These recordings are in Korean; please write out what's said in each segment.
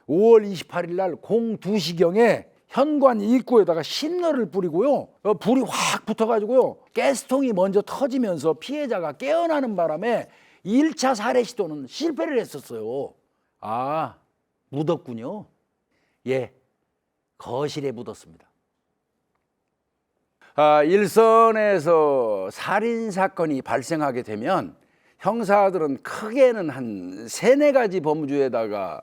5월 28일 날 02시경에 현관 입구에다가 신너를 뿌리고요. 불이 확 붙어가지고요. 가스통이 먼저 터지면서 피해자가 깨어나는 바람에 1차 살해 시도는 실패를 했었어요. 아, 묻었군요. 예, 거실에 묻었습니다. 일선에서 살인사건이 발생하게 되면 형사들은 크게는 한 3-4가지 범주에다가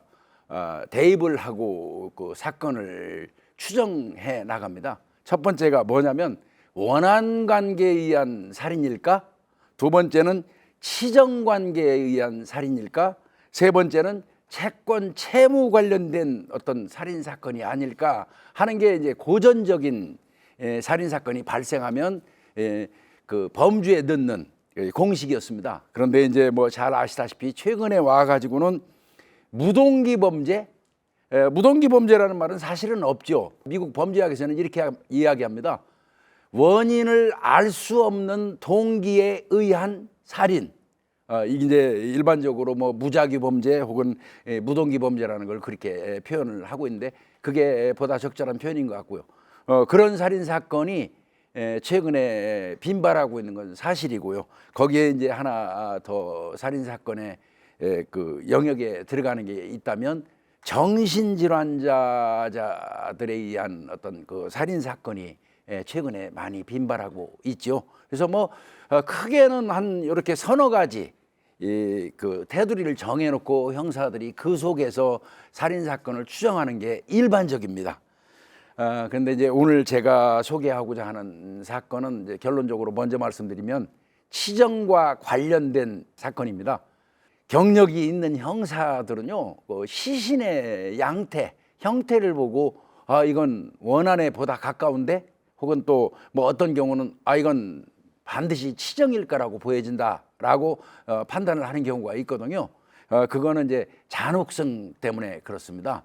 대입을 하고 그 사건을 추정해 나갑니다. 첫 번째가 뭐냐면 원한관계에 의한 살인일까? 두 번째는 치정관계에 의한 살인일까? 세 번째는 채권 채무 관련된 어떤 살인사건이 아닐까 하는 게 이제 고전적인 살인사건이 발생하면 그 범주에 넣는 공식이었습니다. 그런데 이제 뭐 잘 아시다시피 최근에 와가지고는 무동기 범죄, 무동기 범죄라는 말은 사실은 없죠. 미국 범죄학에서는 이렇게 이야기합니다. 원인을 알 수 없는 동기에 의한 살인. 이게 이제 일반적으로 뭐 무작위 범죄 혹은 무동기 범죄라는 걸 그렇게 표현을 하고 있는데 그게 보다 적절한 표현인 것 같고요. 그런 살인 사건이 최근에 빈발하고 있는 건 사실이고요. 거기에 이제 하나 더 살인 사건의 그 영역에 들어가는 게 있다면 정신질환자들에 의한 어떤 그 살인 사건이 최근에 많이 빈발하고 있죠. 그래서 뭐 크게는 한 이렇게 3-4가지 그 테두리를 정해놓고 형사들이 그 속에서 살인 사건을 추정하는 게 일반적입니다. 그런데 이제 오늘 제가 소개하고자 하는 사건은 이제 결론적으로 먼저 말씀드리면 치정과 관련된 사건입니다. 경력이 있는 형사들은요, 시신의 형태를 보고 이건 원한에 보다 가까운데, 혹은 또 뭐 어떤 경우는 이건 반드시 치정일 거라고 보여진다라고 판단을 하는 경우가 있거든요. 그거는 이제 잔혹성 때문에 그렇습니다.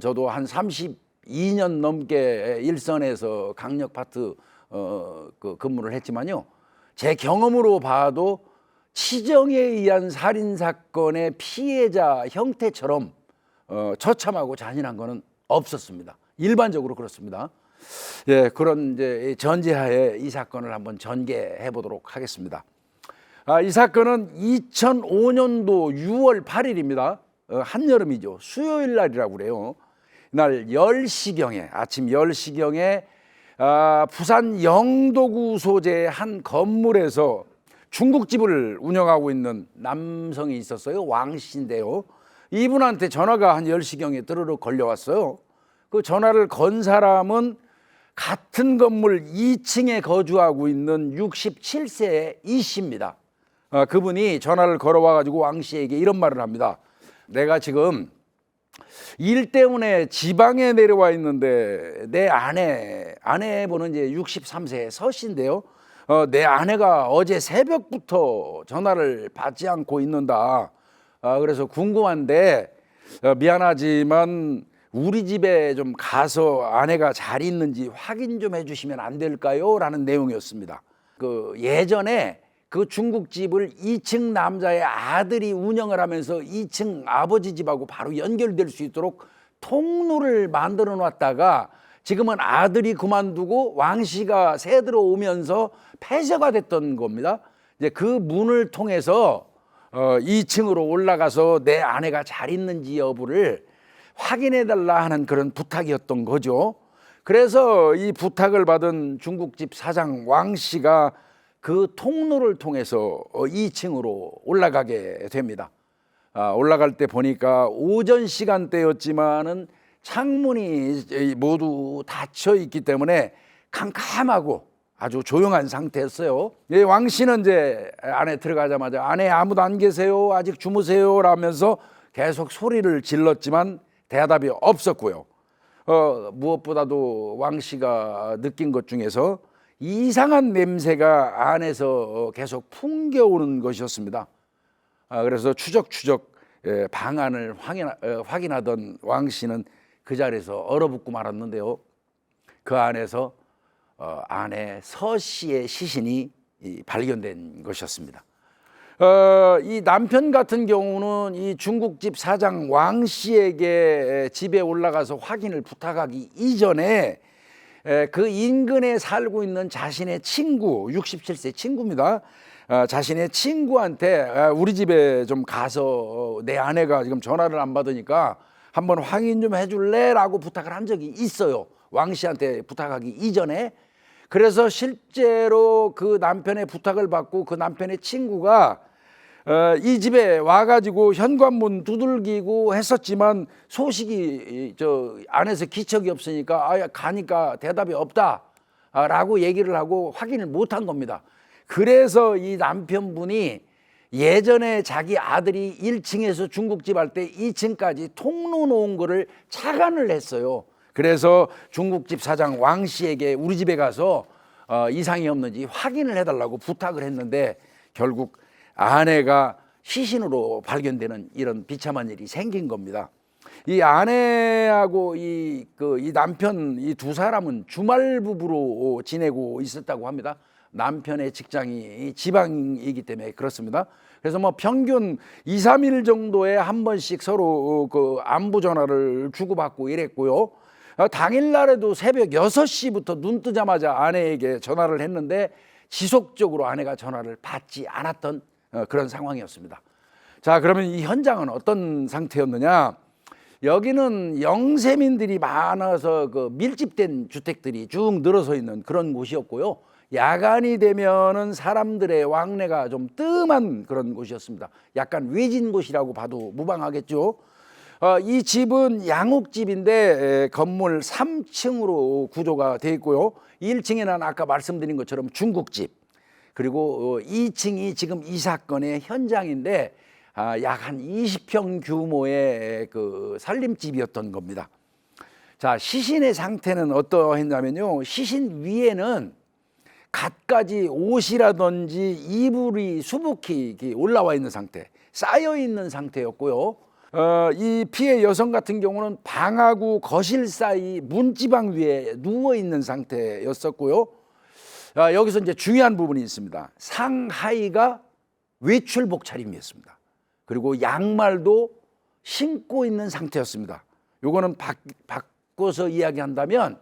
저도 한 32년 넘게 일선에서 강력 파트 그 근무를 했지만요, 제 경험으로 봐도 치정에 의한 살인 사건의 피해자 형태처럼 처참하고 잔인한 거는 없었습니다. 일반적으로 그렇습니다. 예, 그런 이제 전제하에 이 사건을 한번 전개해 보도록 하겠습니다. 이 사건은 2005년도 6월 8일입니다. 한여름이죠. 수요일 날이라고 그래요. 날 10시경에, 아침 10시경에 부산 영도구 소재의 한 건물에서 중국집을 운영하고 있는 남성이 있었어요. 왕 씨인데요. 이분한테 전화가 한 10시경에 드르륵 걸려왔어요. 그 전화를 건 사람은 같은 건물 2층에 거주하고 있는 67세의 이 씨입니다. 그분이 전화를 걸어와가지고 왕 씨에게 이런 말을 합니다. 내가 지금 일 때문에 지방에 내려와 있는데 내 아내분은 이제 63세 서 씨인데요. 내 아내가 어제 새벽부터 전화를 받지 않고 있는다. 그래서 궁금한데 미안하지만 우리 집에 좀 가서 아내가 잘 있는지 확인 좀 해주시면 안 될까요? 라는 내용이었습니다. 그 예전에 그 중국집을 2층 남자의 아들이 운영을 하면서 2층 아버지 집하고 바로 연결될 수 있도록 통로를 만들어 놨다가 지금은 아들이 그만두고 왕 씨가 새 들어오면서 폐쇄가 됐던 겁니다. 이제 그 문을 통해서 2층으로 올라가서 내 아내가 잘 있는지 여부를 확인해 달라 하는 그런 부탁이었던 거죠. 그래서 이 부탁을 받은 중국집 사장 왕 씨가 그 통로를 통해서 2층으로 올라가게 됩니다. 올라갈 때 보니까 오전 시간대였지만은 창문이 모두 닫혀 있기 때문에 캄캄하고 아주 조용한 상태였어요. 왕 씨는 이제 안에 들어가자마자 안에 아무도 안 계세요? 아직 주무세요? 라면서 계속 소리를 질렀지만 대답이 없었고요. 무엇보다도 왕 씨가 느낀 것 중에서 이상한 냄새가 안에서 계속 풍겨오는 것이었습니다. 그래서 추적추적 방안을 확인하던 왕 씨는 그 자리에서 얼어붙고 말았는데요. 그 안에서 아내 서 씨의 시신이 발견된 것이었습니다. 이 남편 같은 경우는 이 중국집 사장 왕 씨에게 집에 올라가서 확인을 부탁하기 이전에 그 인근에 살고 있는 자신의 친구, 67세 친구입니다. 자신의 친구한테 우리 집에 좀 가서 내 아내가 지금 전화를 안 받으니까 한번 확인 좀 해줄래? 라고 부탁을 한 적이 있어요. 왕 씨한테 부탁하기 이전에. 그래서 실제로 그 남편의 부탁을 받고 그 남편의 친구가 이 집에 와가지고 현관문 두들기고 했었지만 소식이 저 안에서 기척이 없으니까 가니까 대답이 없다라고 얘기를 하고 확인을 못한 겁니다. 그래서 이 남편분이 예전에 자기 아들이 1층에서 중국집 할 때 2층까지 통로 놓은 거를 착안을 했어요. 그래서 중국집 사장 왕 씨에게 우리 집에 가서 이상이 없는지 확인을 해달라고 부탁을 했는데 결국 아내가 시신으로 발견되는 이런 비참한 일이 생긴 겁니다. 이 아내하고 이 남편 이 두 사람은 주말 부부로 지내고 있었다고 합니다. 남편의 직장이 지방이기 때문에 그렇습니다. 그래서 뭐 평균 2, 3일 정도에 한 번씩 서로 그 안부 전화를 주고받고 이랬고요. 당일날에도 새벽 6시부터 눈 뜨자마자 아내에게 전화를 했는데 지속적으로 아내가 전화를 받지 않았던 그런 상황이었습니다. 자, 그러면 이 현장은 어떤 상태였느냐? 여기는 영세민들이 많아서 그 밀집된 주택들이 쭉 늘어서 있는 그런 곳이었고요. 야간이 되면은 사람들의 왕래가 좀 뜸한 그런 곳이었습니다. 약간 외진 곳이라고 봐도 무방하겠죠. 이 집은 양옥집인데 건물 3층으로 구조가 되어 있고요. 1층에는 아까 말씀드린 것처럼 중국집, 그리고 2층이 지금 이 사건의 현장인데 약 한 20평 규모의 그 살림집이었던 겁니다. 자, 시신의 상태는 어떠했냐면요, 시신 위에는 갖가지 옷이라든지 이불이 수북히 올라와 있는 상태, 쌓여 있는 상태였고요. 이 피해 여성 같은 경우는 방하고 거실 사이 문지방 위에 누워 있는 상태였었고요. 여기서 이제 중요한 부분이 있습니다. 상하의가 외출복 차림이었습니다. 그리고 양말도 신고 있는 상태였습니다. 요거는 바꿔서 이야기한다면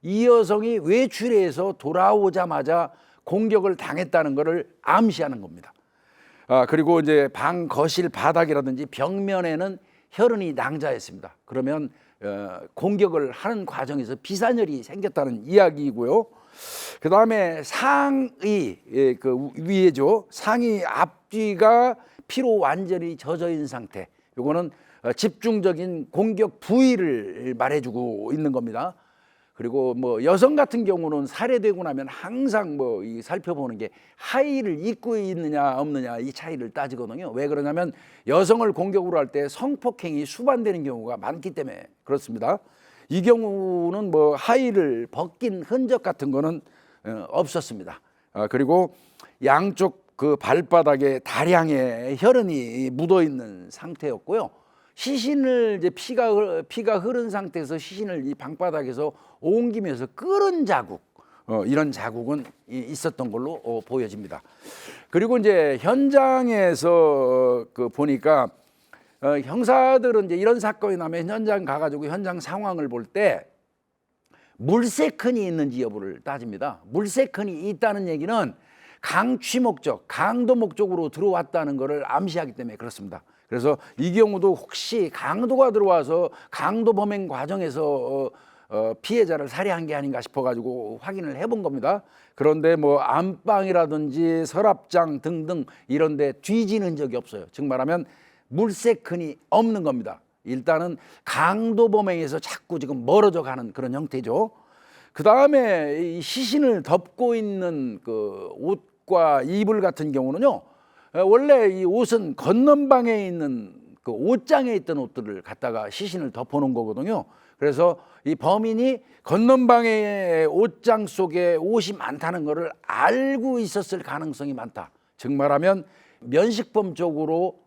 이 여성이 외출해서 돌아오자마자 공격을 당했다는 것을 암시하는 겁니다. 그리고 이제 방 거실 바닥이라든지 벽면에는 혈흔이 낭자했습니다. 그러면 공격을 하는 과정에서 비산혈이 생겼다는 이야기이고요. 그 다음에 상의, 그 위에죠. 상의 앞뒤가 피로 완전히 젖어 있는 상태. 요거는 집중적인 공격 부위를 말해주고 있는 겁니다. 그리고 뭐 여성 같은 경우는 살해되고 나면 항상 뭐 이 살펴보는 게 하의를 입고 있느냐 없느냐 이 차이를 따지거든요. 왜 그러냐면 여성을 공격으로 할 때 성폭행이 수반되는 경우가 많기 때문에 그렇습니다. 이 경우는 뭐 하의를 벗긴 흔적 같은 거는 없었습니다. 그리고 양쪽 그 발바닥에 다량의 혈흔이 묻어 있는 상태였고요. 시신을 이제 피가 흐른 상태에서 시신을 이 방바닥에서 옮기면서 끓은 자국, 이런 자국은 있었던 걸로 보여집니다. 그리고 이제 현장에서 그 보니까 형사들은 이제 이런 사건이 나면 현장 가가지고 현장 상황을 볼 때 물세큰이 있는지 여부를 따집니다. 물세큰이 있다는 얘기는 강취 목적, 강도 목적으로 들어왔다는 것을 암시하기 때문에 그렇습니다. 그래서 이 경우도 혹시 강도가 들어와서 강도 범행 과정에서 피해자를 살해한 게 아닌가 싶어가지고 확인을 해본 겁니다. 그런데 뭐 안방이라든지 서랍장 등등 이런 데 뒤지는 적이 없어요. 즉 말하면 물세큰이 없는 겁니다. 일단은 강도 범행에서 자꾸 지금 멀어져 가는 그런 형태죠. 그 다음에 이 시신을 덮고 있는 그 옷과 이불 같은 경우는요, 원래 이 옷은 건넌방에 있는 그 옷장에 있던 옷들을 갖다가 시신을 덮어놓은 거거든요. 그래서 이 범인이 건넌방의 옷장 속에 옷이 많다는 것을 알고 있었을 가능성이 많다. 즉 말하면 면식범 쪽으로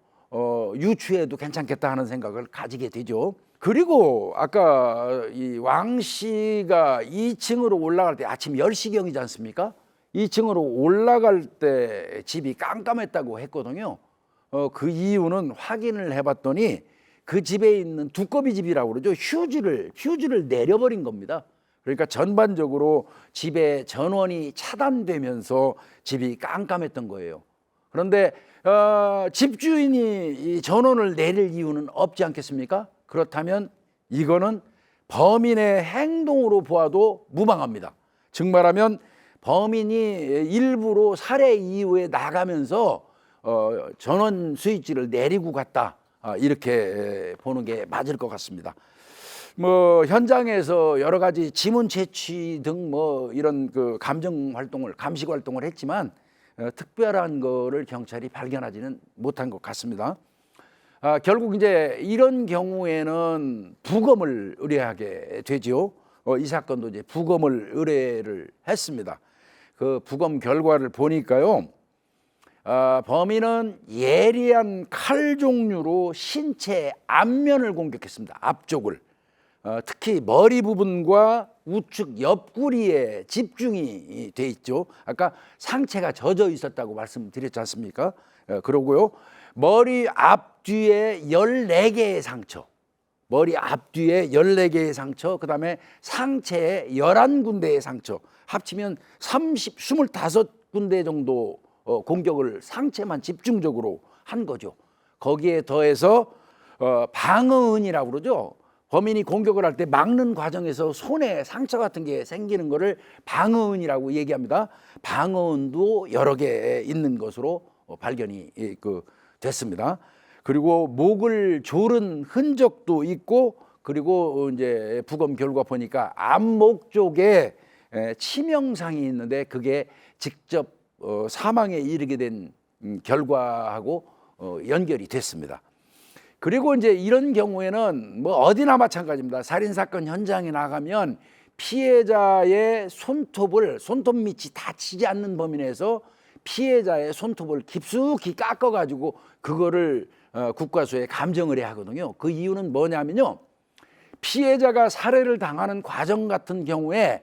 유추해도 괜찮겠다 하는 생각을 가지게 되죠. 그리고 아까 이 왕 씨가 2층으로 올라갈 때 아침 10시경이지 않습니까? 2층으로 올라갈 때 집이 깜깜했다고 했거든요. 그 이유는 확인을 해봤더니 그 집에 있는 두꺼비 집이라고 그러죠. 휴지를 내려버린 겁니다. 그러니까 전반적으로 집의 전원이 차단되면서 집이 깜깜했던 거예요. 그런데 집주인이 이 전원을 내릴 이유는 없지 않겠습니까? 그렇다면 이거는 범인의 행동으로 보아도 무방합니다. 즉 말하면 범인이 일부러 살해 이후에 나가면서 전원 스위치를 내리고 갔다, 이렇게 보는 게 맞을 것 같습니다. 뭐 현장에서 여러 가지 지문 채취 등 뭐 이런 그 감식 활동을 했지만 특별한 거를 경찰이 발견하지는 못한 것 같습니다. 결국 이제 이런 경우에는 부검을 의뢰하게 되죠. 이 사건도 이제 부검을 의뢰를 했습니다. 그 부검 결과를 보니까요, 범인은 예리한 칼 종류로 신체 앞면을 공격했습니다. 앞쪽을. 특히 머리 부분과 우측 옆구리에 집중이 돼 있죠. 아까 상체가 젖어 있었다고 말씀드렸지 않습니까? 그러고요, 머리 앞뒤에 14개의 상처, 머리 앞뒤에 14개의 상처, 그 다음에 상체에 11군데의 상처, 합치면 25군데 정도 공격을 상체만 집중적으로 한 거죠. 거기에 더해서 방어은이라고 그러죠. 범인이 공격을 할 때 막는 과정에서 손에 상처 같은 게 생기는 거를 방어은이라고 얘기합니다. 방어은도 여러 개 있는 것으로 발견이 됐습니다. 그리고 목을 조른 흔적도 있고, 그리고 이제 부검 결과 보니까 안목 쪽에 치명상이 있는데 그게 직접 사망에 이르게 된 결과하고 연결이 됐습니다. 그리고 이제 이런 경우에는 뭐 어디나 마찬가지입니다. 살인사건 현장에 나가면 피해자의 손톱 밑이 다치지 않는 범위 내에서 피해자의 손톱을 깊숙이 깎아가지고 그거를 국과수에 감정을 해야 하거든요. 그 이유는 뭐냐면요, 피해자가 살해를 당하는 과정 같은 경우에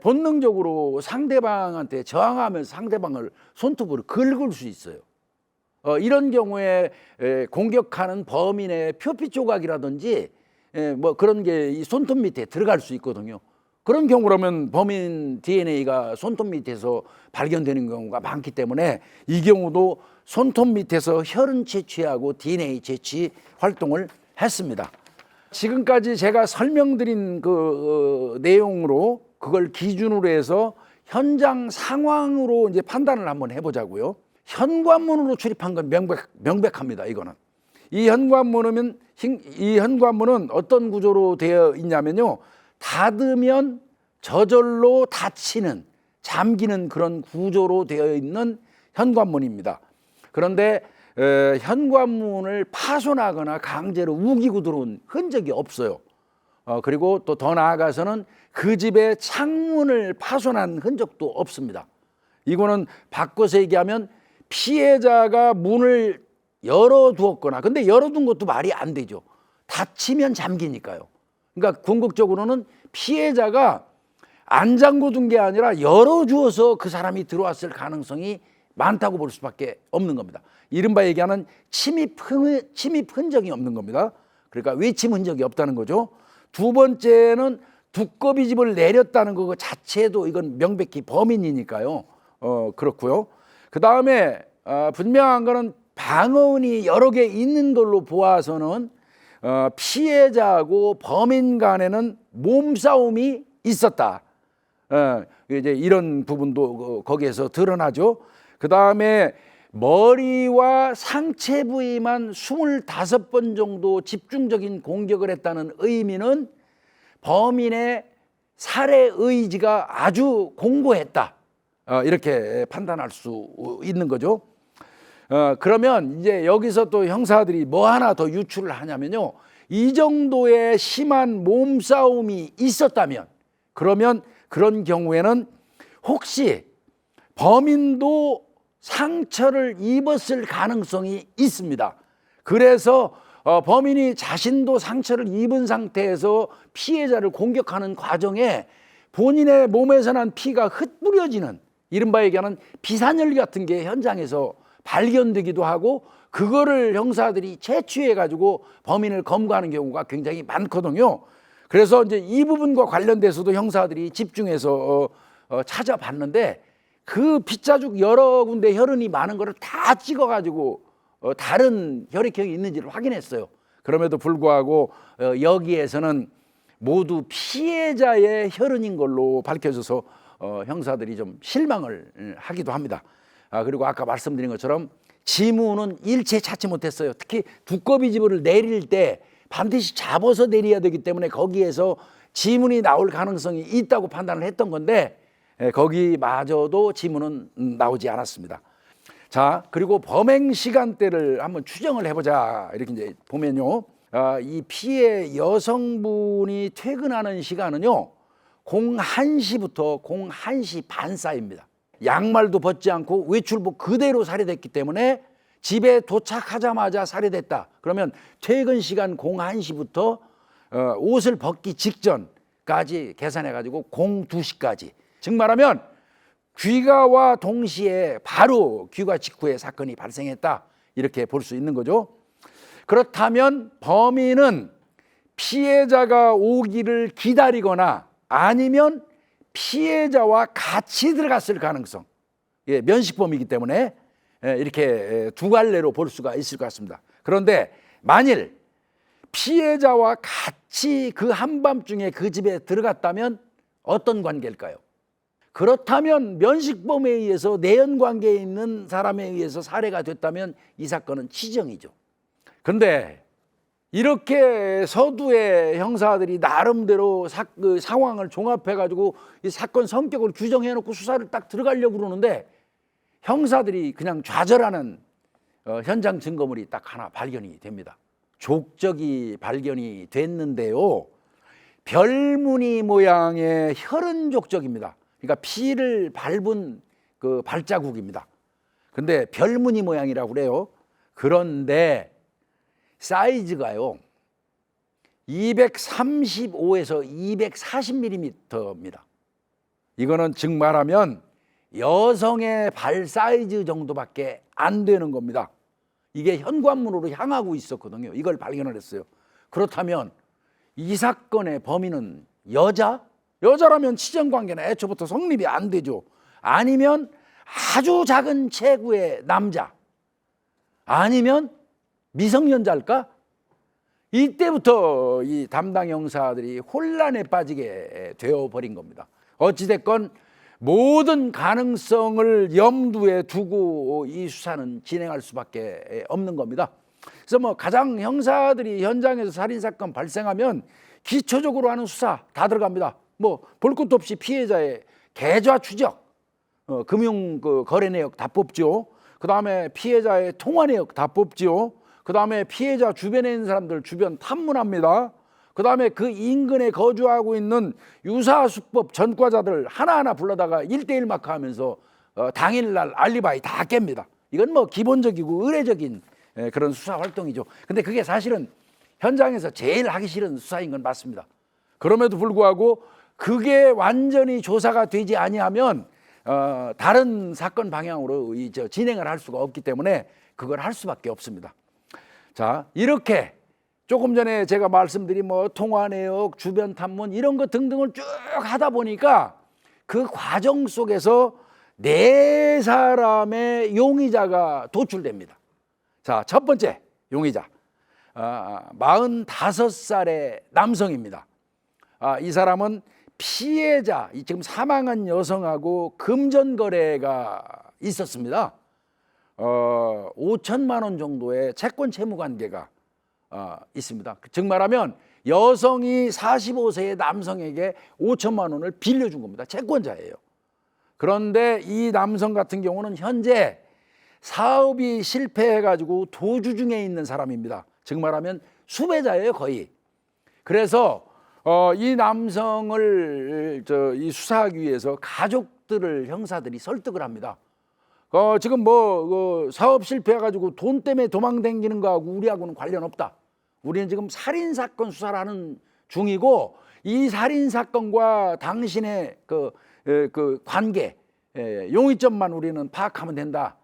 본능적으로 상대방한테 저항하면서 상대방을 손톱으로 긁을 수 있어요. 이런 경우에 공격하는 범인의 표피 조각이라든지 뭐 그런 게 이 손톱 밑에 들어갈 수 있거든요. 그런 경우라면 범인 DNA가 손톱 밑에서 발견되는 경우가 많기 때문에 이 경우도 손톱 밑에서 혈흔 채취하고 DNA 채취 활동을 했습니다. 지금까지 제가 설명드린 그 내용으로 그걸 기준으로 해서 현장 상황으로 이제 판단을 한번 해보자고요. 현관문으로 출입한 건 명백합니다. 이거는 이 현관문은 어떤 구조로 되어 있냐면요, 닫으면 저절로 닫히는, 잠기는 그런 구조로 되어 있는 현관문입니다. 그런데 현관문을 파손하거나 강제로 우기고 들어온 흔적이 없어요. 그리고 또 더 나아가서는 그 집의 창문을 파손한 흔적도 없습니다. 이거는 바꿔서 얘기하면 피해자가 문을 열어두었거나, 근데 열어둔 것도 말이 안 되죠. 닫히면 잠기니까요. 그러니까 궁극적으로는 피해자가 안 잠궈둔 게 아니라 열어주어서 그 사람이 들어왔을 가능성이 많다고 볼 수밖에 없는 겁니다. 이른바 얘기하는 침입 흔적이 없는 겁니다. 그러니까 외침 흔적이 없다는 거죠. 두 번째는 두꺼비 집을 내렸다는 거 자체도 이건 명백히 범인이니까요. 그렇고요. 그 다음에 분명한 거는 방어은이 여러 개 있는 걸로 보아서는 피해자하고 범인 간에는 몸싸움이 있었다. 이제 이런 부분도 거기에서 드러나죠. 그 다음에 머리와 상체 부위만 25번 정도 집중적인 공격을 했다는 의미는 범인의 살해 의지가 아주 공고했다. 이렇게 판단할 수 있는 거죠. 그러면 이제 여기서 또 형사들이 뭐 하나 더 유출을 하냐면요, 이 정도의 심한 몸싸움이 있었다면, 그러면 그런 경우에는 혹시 범인도 상처를 입었을 가능성이 있습니다. 그래서 범인이 자신도 상처를 입은 상태에서 피해자를 공격하는 과정에 본인의 몸에서 난 피가 흩뿌려지는 이른바 얘기하는 비산혈 같은 게 현장에서 발견되기도 하고 그거를 형사들이 채취해 가지고 범인을 검거하는 경우가 굉장히 많거든요. 그래서 이제 이 부분과 관련돼서도 형사들이 집중해서 찾아봤는데 그 빗자국 여러 군데 혈흔이 많은 거를 다 찍어 가지고 다른 혈액형이 있는지를 확인했어요. 그럼에도 불구하고 여기에서는 모두 피해자의 혈흔인 걸로 밝혀져서 형사들이 좀 실망을 하기도 합니다. 그리고 아까 말씀드린 것처럼 지문은 일체 찾지 못했어요. 특히 두꺼비 지문을 내릴 때 반드시 잡아서 내려야 되기 때문에 거기에서 지문이 나올 가능성이 있다고 판단을 했던 건데 거기마저도 지문은 나오지 않았습니다. 자, 그리고 범행 시간대를 한번 추정을 해보자. 이렇게 이제 보면요, 이 피해 여성분이 퇴근하는 시간은요 01시부터 01시 반 사이입니다. 양말도 벗지 않고 외출복 그대로 살해됐기 때문에 집에 도착하자마자 살해됐다. 그러면 퇴근 시간 01시부터 옷을 벗기 직전까지 계산해 가지고 02시까지, 즉 말하면 귀가와 동시에 바로 귀가 직후에 사건이 발생했다, 이렇게 볼 수 있는 거죠. 그렇다면 범인은 피해자가 오기를 기다리거나 아니면 피해자와 같이 들어갔을 가능성, 면식범이기 때문에 이렇게 두 갈래로 볼 수가 있을 것 같습니다. 그런데 만일 피해자와 같이 그 한밤중에 그 집에 들어갔다면 어떤 관계일까요? 그렇다면 면식범에 의해서 내연관계에 있는 사람에 의해서 살해가 됐다면 이 사건은 치정이죠. 그런데 이렇게 서두에 형사들이 나름대로 그 상황을 종합해 가지고 이 사건 성격을 규정해 놓고 수사를 딱 들어가려고 그러는데 형사들이 그냥 좌절하는 현장 증거물이 딱 하나 발견이 됩니다. 족적이 발견이 됐는데요, 별무늬 모양의 혈흔 족적입니다. 그러니까 피를 밟은 그 발자국입니다. 근데 별무늬 모양이라고 그래요. 그런데 사이즈가요 235에서 240mm입니다. 이거는 즉 말하면 여성의 발 사이즈 정도밖에 안 되는 겁니다. 이게 현관문으로 향하고 있었거든요. 이걸 발견을 했어요. 그렇다면 이 사건의 범인은 여자라면 치정관계는 애초부터 성립이 안 되죠. 아니면 아주 작은 체구의 남자, 아니면 미성년자일까? 이때부터 이 담당 형사들이 혼란에 빠지게 되어버린 겁니다. 어찌됐건 모든 가능성을 염두에 두고 이 수사는 진행할 수밖에 없는 겁니다. 그래서 뭐 가장 형사들이 현장에서 살인사건 발생하면 기초적으로 하는 수사 다 들어갑니다. 뭐 볼 것도 없이 피해자의 계좌 추적, 금융 거래 내역 다 뽑죠. 그 다음에 피해자의 통화 내역 다 뽑죠. 그 다음에 피해자 주변에 있는 사람들 주변 탐문합니다. 그 다음에 그 인근에 거주하고 있는 유사수법 전과자들 하나하나 불러다가 1대1 마크하면서 당일날 알리바이 다 깹니다. 이건 뭐 기본적이고 의례적인 그런 수사 활동이죠. 근데 그게 사실은 현장에서 제일 하기 싫은 수사인 건 맞습니다. 그럼에도 불구하고 그게 완전히 조사가 되지 아니하면 다른 사건 방향으로 진행을 할 수가 없기 때문에 그걸 할 수밖에 없습니다. 자, 이렇게 조금 전에 제가 말씀드린 뭐 통화 내역, 주변 탐문 이런 것 등등을 쭉 하다 보니까 그 과정 속에서 4사람의 용의자가 도출됩니다. 자, 첫 번째 용의자 45살의 남성입니다. 이 사람은 피해자, 지금 사망한 여성하고 금전 거래가 있었습니다. 5천만 원 정도의 채권 채무 관계가 있습니다. 즉 말하면 여성이 45세의 남성에게 5천만 원을 빌려준 겁니다. 채권자예요. 그런데 이 남성 같은 경우는 현재 사업이 실패해가지고 도주 중에 있는 사람입니다. 즉 말하면 수배자예요, 거의. 그래서 이 남성을 이 수사하기 위해서 가족들을 형사들이 설득을 합니다. 지금 뭐 사업 실패해가지고 돈 때문에 도망다니는 거하고 우리하고는 관련 없다. 우리는 지금 살인사건 수사를 하는 중이고 이 살인사건과 당신의 그 관계, 용의점만 우리는 파악하면 된다.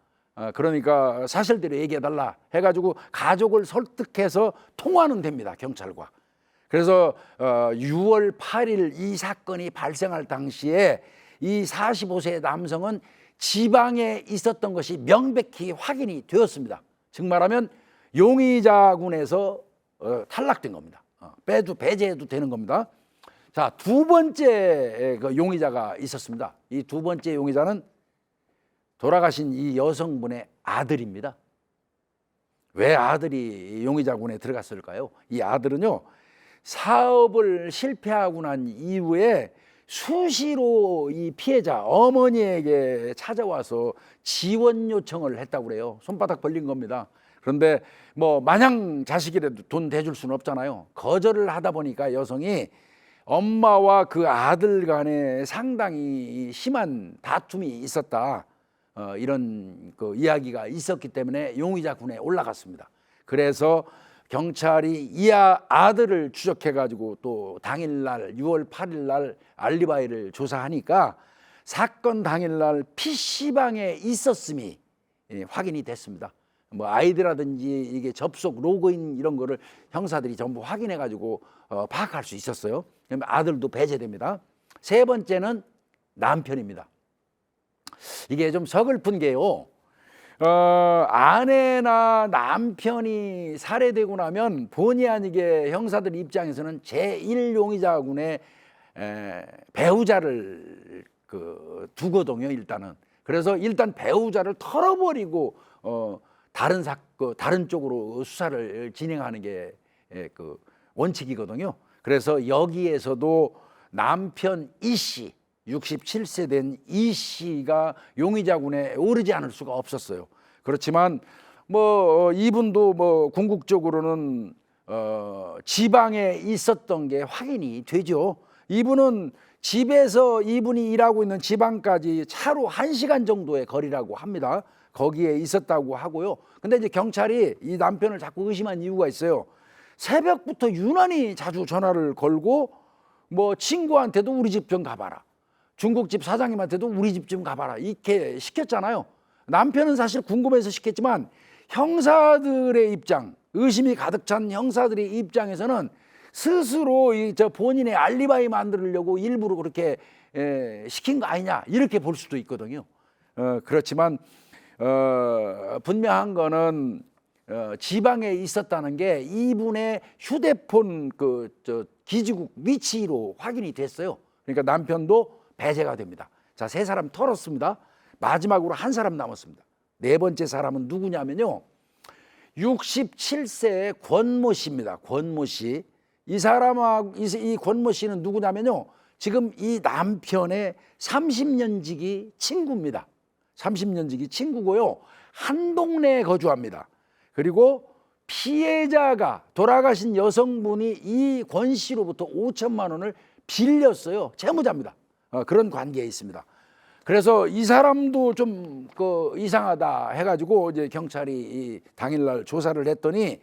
그러니까 사실대로 얘기해달라 해가지고 가족을 설득해서 통화는 됩니다, 경찰과. 그래서 6월 8일 이 사건이 발생할 당시에 이 45세 남성은 지방에 있었던 것이 명백히 확인이 되었습니다. 즉 말하면 용의자군에서 탈락된 겁니다. 배제해도 되는 겁니다. 자, 두 번째 그 용의자가 있었습니다. 이 두 번째 용의자는 돌아가신 이 여성분의 아들입니다. 왜 아들이 용의자군에 들어갔을까요? 이 아들은요, 사업을 실패하고 난 이후에 수시로 이 피해자 어머니에게 찾아와서 지원 요청을 했다고 그래요. 손바닥 벌린 겁니다. 그런데 뭐 마냥 자식이라도 돈 대줄 수는 없잖아요. 거절을 하다 보니까 여성이 엄마와 그 아들 간에 상당히 심한 다툼이 있었다, 이런 그 이야기가 있었기 때문에 용의자 군에 올라갔습니다. 그래서 경찰이 이 아들을 추적해 가지고 또 당일날 6월 8일 날 알리바이를 조사하니까 사건 당일날 PC방에 있었음이 확인이 됐습니다. 뭐 아이디라든지 이게 접속 로그인 이런 거를 형사들이 전부 확인해 가지고 파악할 수 있었어요. 그러면 아들도 배제됩니다. 세 번째는 남편입니다. 이게 좀 서글픈 게요, 아내나 남편이 살해되고 나면 본의 아니게 형사들 입장에서는 제1용의자군의 배우자를 두거든요, 일단은. 그래서 일단 배우자를 털어버리고 다른 쪽으로 수사를 진행하는 게 그 원칙이거든요. 그래서 여기에서도 남편 이 씨, 67세 된 이 씨가 용의자군에 오르지 않을 수가 없었어요. 그렇지만 뭐 이분도 뭐 궁극적으로는 지방에 있었던 게 확인이 되죠. 이분은 집에서 이분이 일하고 있는 지방까지 차로 1시간 정도의 거리라고 합니다. 거기에 있었다고 하고요. 근데 이제 경찰이 이 남편을 자꾸 의심한 이유가 있어요. 새벽부터 유난히 자주 전화를 걸고 뭐 친구한테도 우리 집 좀 가봐라, 중국집 사장님한테도 우리 집 좀 가봐라, 이렇게 시켰잖아요. 남편은 사실 궁금해서 시켰지만 형사들의 입장, 의심이 가득 찬 형사들의 입장에서는 스스로 본인의 알리바이 만들려고 일부러 그렇게 시킨 거 아니냐, 이렇게 볼 수도 있거든요. 그렇지만 분명한 거는 지방에 있었다는 게 이분의 휴대폰 기지국 위치로 확인이 됐어요. 그러니까 남편도 배제가 됩니다. 자, 세 사람 털었습니다. 마지막으로 한 사람 남았습니다. 네 번째 사람은 누구냐면요, 67세의 권모 씨입니다. 권모 씨. 이 사람하고 이 권모 씨는 누구냐면요, 지금 이 남편의 30년 지기 친구입니다. 30년 지기 친구고요, 한 동네에 거주합니다. 그리고 피해자가, 돌아가신 여성분이 이 권 씨로부터 5천만 원을 빌렸어요. 채무자입니다. 그런 관계에 있습니다. 그래서 이 사람도 좀 이상하다 해가지고 이제 경찰이 당일날 조사를 했더니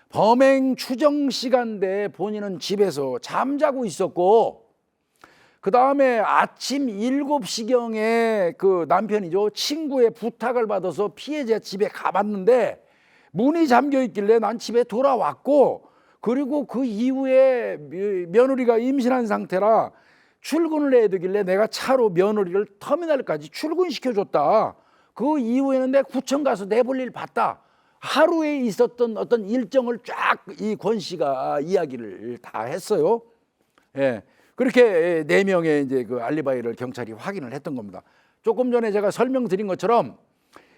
범행 추정 시간대에 본인은 집에서 잠자고 있었고, 그 다음에 아침 7시경에 그 남편이죠, 친구의 부탁을 받아서 피해자 집에 가봤는데 문이 잠겨 있길래 난 집에 돌아왔고, 그리고 그 이후에 며느리가 임신한 상태라 출근을 해야 되길래 내가 차로 며느리를 터미널까지 출근시켜줬다. 그 이후에는 내가 구청 가서 내볼 일 봤다. 하루에 있었던 어떤 일정을 쫙 이 권 씨가 이야기를 다 했어요. 예. 그렇게 4명의 이제 그 알리바이를 경찰이 확인을 했던 겁니다. 조금 전에 제가 설명드린 것처럼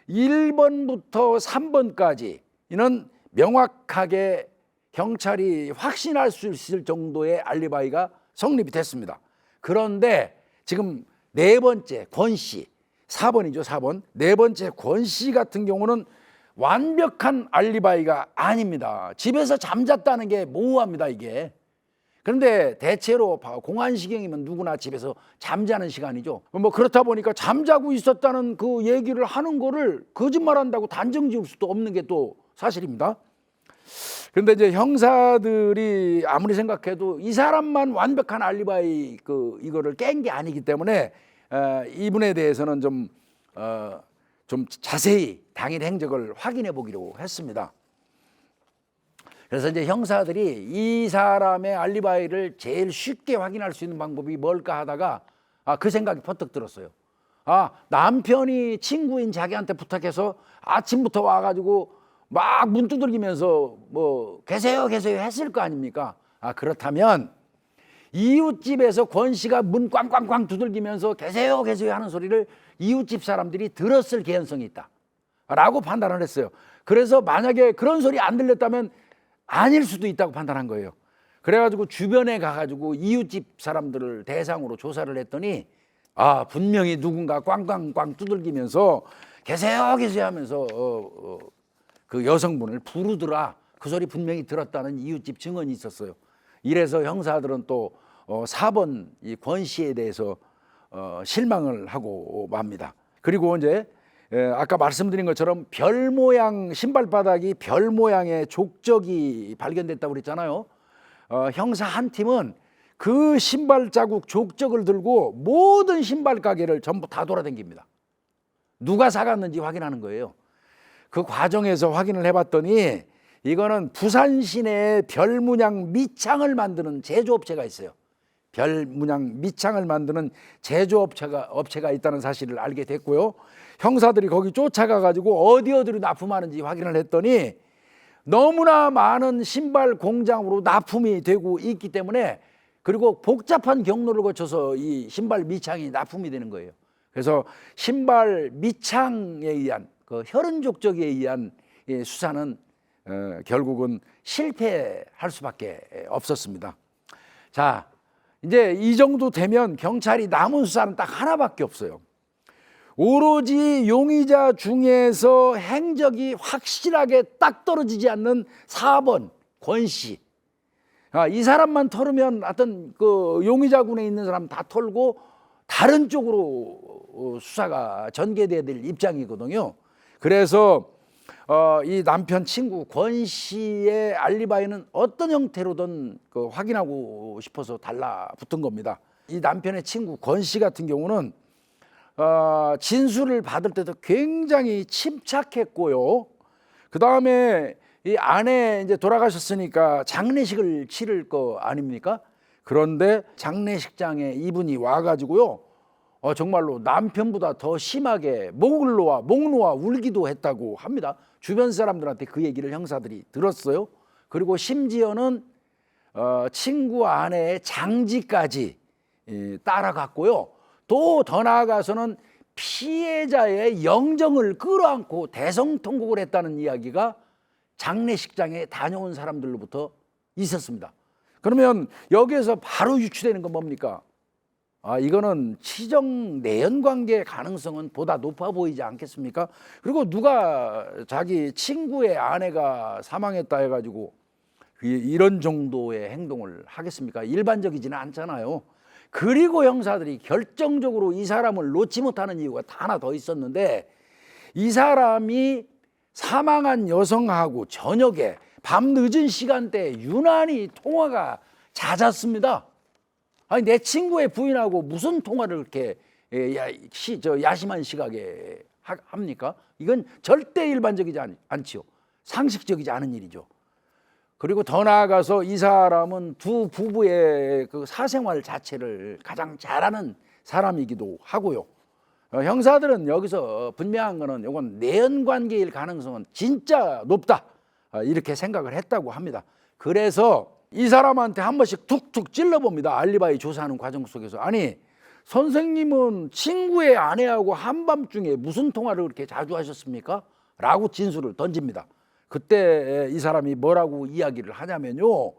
1번부터 3번까지 이는 명확하게 경찰이 확신할 수 있을 정도의 알리바이가 성립이 됐습니다. 그런데 지금 네 번째 권 씨, 4번이죠, 4번. 네 번째 권 씨 같은 경우는 완벽한 알리바이가 아닙니다. 집에서 잠잤다는 게 모호합니다, 이게. 그런데 대체로 공안시경이면 누구나 집에서 잠자는 시간이죠. 뭐 그렇다 보니까 잠자고 있었다는 그 얘기를 하는 거를 거짓말한다고 단정 지을 수도 없는 게 또 사실입니다. 그런데 이제 형사들이 아무리 생각해도 이 사람만 완벽한 알리바이 이거를 깬 게 아니기 때문에 이분에 대해서는 좀 자세히 당일 행적을 확인해 보기로 했습니다. 그래서 이제 형사들이 이 사람의 알리바이를 제일 쉽게 확인할 수 있는 방법이 뭘까 하다가 그 생각이 퍼뜩 들었어요. 남편이 친구인 자기한테 부탁해서 아침부터 와가지고 막 문 두들기면서 뭐 계세요 했을 거 아닙니까? 그렇다면 이웃집에서 권 씨가 문 꽝꽝꽝 두들기면서 계세요 하는 소리를 이웃집 사람들이 들었을 개연성이 있다 라고 판단을 했어요. 그래서 만약에 그런 소리 안 들렸다면 아닐 수도 있다고 판단한 거예요. 그래가지고 주변에 가가지고 이웃집 사람들을 대상으로 조사를 했더니 분명히 누군가 꽝꽝꽝 두들기면서 계세요 하면서 그 여성분을 부르더라. 그 소리 분명히 들었다는 이웃집 증언이 있었어요. 이래서 형사들은 또 4번 이 권 씨에 대해서 실망을 하고 맙니다. 그리고 이제 아까 말씀드린 것처럼 별 모양 신발바닥이 별 모양의 족적이 발견됐다고 그랬잖아요. 형사 한 팀은 그 신발 자국 족적을 들고 모든 신발 가게를 전부 다 돌아다닙니다. 누가 사갔는지 확인하는 거예요. 그 과정에서 확인을 해봤더니 이거는 부산 시내에 별 문양 밑창을 만드는 제조업체가 있어요. 별 문양 밑창을 만드는 제조업체가 있다는 사실을 알게 됐고요. 형사들이 거기 쫓아가 가지고 어디로 납품하는지 확인을 했더니 너무나 많은 신발 공장으로 납품이 되고 있기 때문에, 그리고 복잡한 경로를 거쳐서 이 신발 밑창이 납품이 되는 거예요. 그래서 신발 밑창에 의한 그 혈흔 족적에 의한 수사는 결국은 실패할 수밖에 없었습니다. 자, 이제 이 정도 되면 경찰이 남은 수사는 딱 하나밖에 없어요. 오로지 용의자 중에서 행적이 확실하게 딱 떨어지지 않는 4번 권 씨. 이 사람만 털으면 하여튼 그 용의자군에 있는 사람 다 털고 다른 쪽으로 수사가 전개돼야 될 입장이거든요. 그래서 이 남편 친구 권 씨의 알리바이는 어떤 형태로든 확인하고 싶어서 달라붙은 겁니다. 이 남편의 친구 권 씨 같은 경우는 진술을 받을 때도 굉장히 침착했고요. 그 다음에 이 아내 이제 돌아가셨으니까 장례식을 치를 거 아닙니까? 그런데 장례식장에 이분이 와가지고요, 정말로 남편보다 더 심하게 목 놓아 울기도 했다고 합니다. 주변 사람들한테 그 얘기를 형사들이 들었어요. 그리고 심지어는 친구 아내의 장지까지 따라갔고요. 또 더 나아가서는 피해자의 영정을 끌어안고 대성통곡을 했다는 이야기가 장례식장에 다녀온 사람들로부터 있었습니다. 그러면 여기에서 바로 유추되는 건 뭡니까? 이거는 치정 내연 관계 가능성은 보다 높아 보이지 않겠습니까? 그리고 누가 자기 친구의 아내가 사망했다 해가지고 이런 정도의 행동을 하겠습니까? 일반적이지는 않잖아요. 그리고 형사들이 결정적으로 이 사람을 놓지 못하는 이유가 하나 더 있었는데, 이 사람이 사망한 여성하고 저녁에 밤 늦은 시간대에 유난히 통화가 잦았습니다. 아니, 내 친구의 부인하고 무슨 통화를 그렇게 야심한 시각에 합니까? 이건 절대 일반적이지 않지요. 상식적이지 않은 일이죠. 그리고 더 나아가서 이 사람은 두 부부의 그 사생활 자체를 가장 잘하는 사람이기도 하고요. 형사들은 여기서 분명한 거는 이건 내연 관계일 가능성은 진짜 높다, 이렇게 생각을 했다고 합니다. 그래서 이 사람한테 한 번씩 툭툭 찔러봅니다. 알리바이 조사하는 과정 속에서. 아니, 선생님은 친구의 아내하고 한밤중에 무슨 통화를 그렇게 자주 하셨습니까? 라고 진술을 던집니다. 그때 이 사람이 뭐라고 이야기를 하냐면요,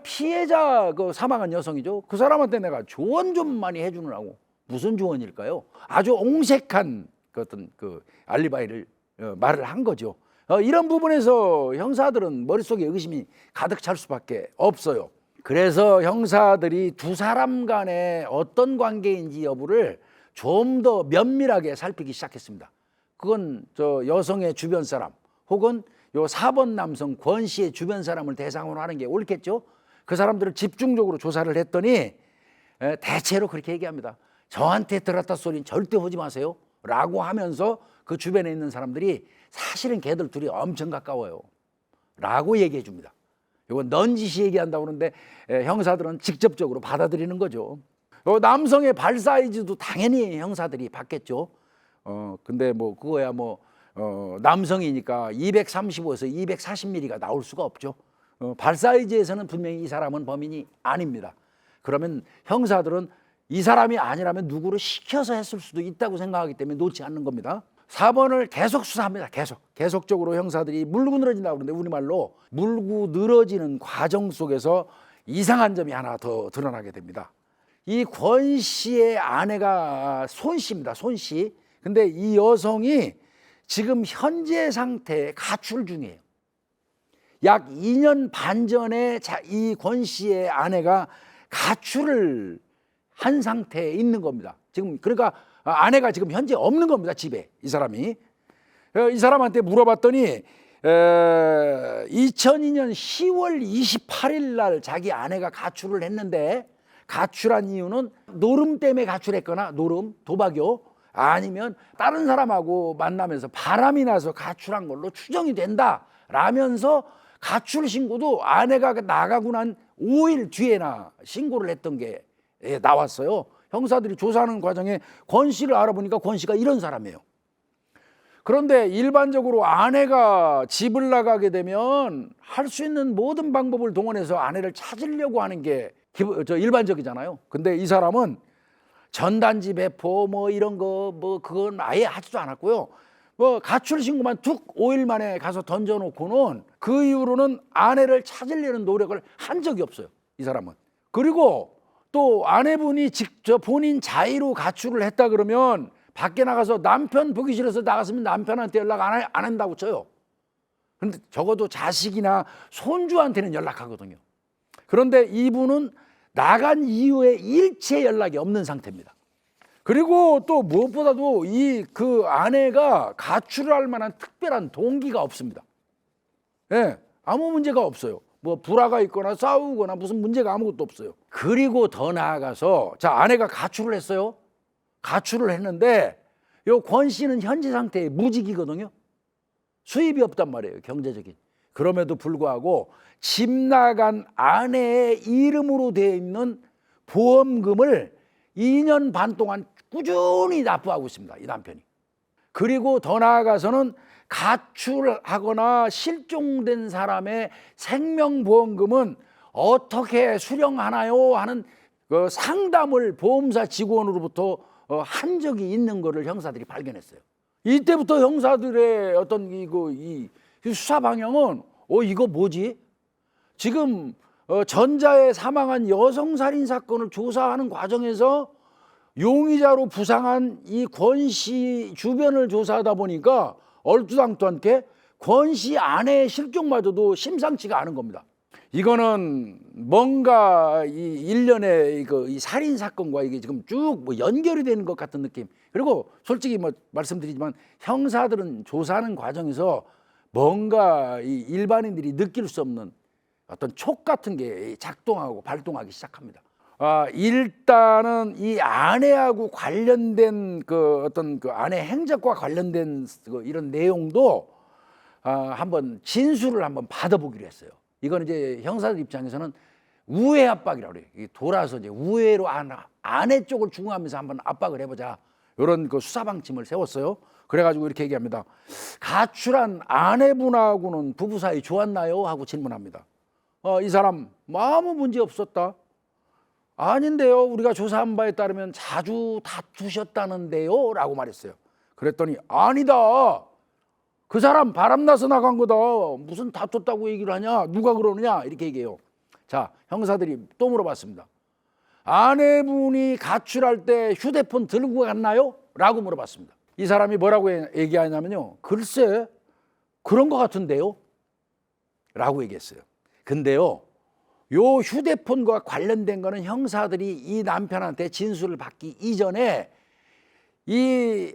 피해자 그 사망한 여성이죠. 그 사람한테 내가 조언 좀 많이 해주느라고. 무슨 조언일까요? 아주 옹색한 어떤 그 알리바이를 말을 한 거죠. 이런 부분에서 형사들은 머릿속에 의심이 가득 찰 수밖에 없어요. 그래서 형사들이 두 사람 간에 어떤 관계인지 여부를 좀 더 면밀하게 살피기 시작했습니다. 그건 저 여성의 주변 사람 혹은 요 4번 남성 권 씨의 주변 사람을 대상으로 하는 게 옳겠죠. 그 사람들을 집중적으로 조사를 했더니 대체로 그렇게 얘기합니다. 저한테 들었다 소리는 절대 하지 마세요 라고 하면서 그 주변에 있는 사람들이 사실은 걔들 둘이 엄청 가까워요 라고 얘기해 줍니다. 이건 넌지시 얘기한다고 그러는데 형사들은 직접적으로 받아들이는 거죠. 남성의 발 사이즈도 당연히 형사들이 받겠죠. 근데 뭐 그거야 뭐 남성이니까 235에서 240mm가 나올 수가 없죠. 발 사이즈에서는 분명히 이 사람은 범인이 아닙니다. 그러면 형사들은 이 사람이 아니라면 누구를 시켜서 했을 수도 있다고 생각하기 때문에 놓지 않는 겁니다. 4번을 계속 수사합니다. 계속적으로 형사들이 물고 늘어진다고 그러는데 우리말로 물고 늘어지는 과정 속에서 이상한 점이 하나 더 드러나게 됩니다. 이 권 씨의 아내가 손 씨입니다. 손 씨. 근데 이 여성이 지금 현재 상태에 가출 중이에요. 약 2년 반 전에 이 권 씨의 아내가 가출을 한 상태에 있는 겁니다. 지금 그러니까 아내가 지금 현재 없는 겁니다. 집에 이 사람이. 이 사람한테 물어봤더니 2002년 10월 28일 날 자기 아내가 가출을 했는데 가출한 이유는 노름 때문에 가출했거나 노름, 도박이요. 아니면 다른 사람하고 만나면서 바람이 나서 가출한 걸로 추정이 된다 라면서 가출 신고도 아내가 나가고 난 5일 뒤에나 신고를 했던 게 나왔어요. 형사들이 조사하는 과정에 권 씨를 알아보니까 권 씨가 이런 사람이에요. 그런데 일반적으로 아내가 집을 나가게 되면 할 수 있는 모든 방법을 동원해서 아내를 찾으려고 하는 게 일반적이잖아요. 근데 이 사람은 전단지 배포 뭐 이런 거 뭐 그건 아예 하지도 않았고요. 뭐 가출 신고만 툭 5일 만에 가서 던져놓고는 그 이후로는 아내를 찾으려는 노력을 한 적이 없어요. 이 사람은. 그리고 또 아내분이 직접 본인 자의로 가출을 했다 그러면 밖에 나가서 남편 보기 싫어서 나갔으면 남편한테 연락 안 한다고 쳐요. 그런데 적어도 자식이나 손주한테는 연락하거든요. 그런데 이분은 나간 이후에 일체 연락이 없는 상태입니다. 그리고 또 무엇보다도 그 아내가 가출을 할 만한 특별한 동기가 없습니다. 예, 아무 문제가 없어요. 뭐 불화가 있거나 싸우거나 무슨 문제가 아무것도 없어요. 그리고 더 나아가서 자 아내가 가출을 했어요. 가출을 했는데 요 권 씨는 현재 상태에 무직이거든요. 수입이 없단 말이에요. 경제적인. 그럼에도 불구하고 집 나간 아내의 이름으로 되어 있는 보험금을 2년 반 동안 꾸준히 납부하고 있습니다. 이 남편이. 그리고 더 나아가서는 가출하거나 실종된 사람의 생명보험금은 어떻게 수령하나요? 하는 그 상담을 보험사 직원으로부터 한 적이 있는 것을 형사들이 발견했어요. 이때부터 형사들의 어떤 이 수사 방향은 이거 뭐지? 지금 전자에 사망한 여성 살인 사건을 조사하는 과정에서 용의자로 부상한 이 권 씨 주변을 조사하다 보니까 얼토당토한테 권 씨 아내의 실종마저도 심상치가 않은 겁니다. 이거는 뭔가 이 일련의 이 살인 사건과 이게 지금 쭉 뭐 연결이 되는 것 같은 느낌. 그리고 솔직히 뭐 말씀드리지만 형사들은 조사하는 과정에서 뭔가 이 일반인들이 느낄 수 없는 어떤 촉 같은 게 작동하고 발동하기 시작합니다. 일단은 이 아내하고 관련된 그 어떤 그 아내 행적과 관련된 이런 내용도 한번 진술을 한번 받아보기로 했어요. 이건 이제 형사들 입장에서는 우회 압박이라고 그래요. 돌아서 이제 우회로 아내 쪽을 중화하면서 한번 압박을 해보자. 이런 그 수사 방침을 세웠어요. 그래가지고 이렇게 얘기합니다. 가출한 아내분하고는 부부 사이 좋았나요? 하고 질문합니다. 이 사람 아무 문제 없었다. 아닌데요. 우리가 조사한 바에 따르면 자주 다투셨다는데요. 라고 말했어요. 그랬더니 아니다. 그 사람 바람나서 나간 거다. 무슨 다퉜다고 얘기를 하냐. 누가 그러느냐. 이렇게 얘기해요. 자, 형사들이 또 물어봤습니다. 아내분이 가출할 때 휴대폰 들고 갔나요? 라고 물어봤습니다. 이 사람이 뭐라고 얘기하냐면요. 글쎄 그런 것 같은데요. 라고 얘기했어요. 근데요. 요 휴대폰과 관련된 거는 형사들이 이 남편한테 진술을 받기 이전에 이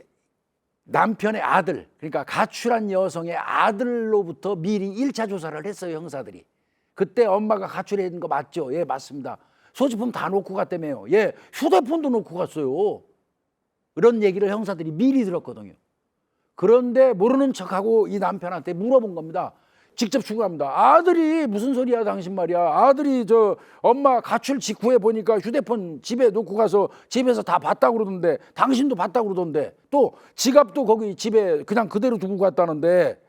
남편의 아들, 그러니까 가출한 여성의 아들로부터 미리 1차 조사를 했어요. 형사들이. 그때 엄마가 가출한 거 맞죠? 예, 맞습니다. 소지품 다 놓고 갔다며요. 예, 휴대폰도 놓고 갔어요. 이런 얘기를 형사들이 미리 들었거든요. 그런데 모르는 척하고 이 남편한테 물어본 겁니다. 직접 출근합니다. 아들이 무슨 소리야 당신 말이야. 아들이 저 엄마 가출 직후에 보니까 휴대폰 집에 놓고 가서 집에서 다 봤다고 그러던데 당신도 봤다고 그러던데 또 지갑도 거기 집에 그냥 그대로 두고 갔다는데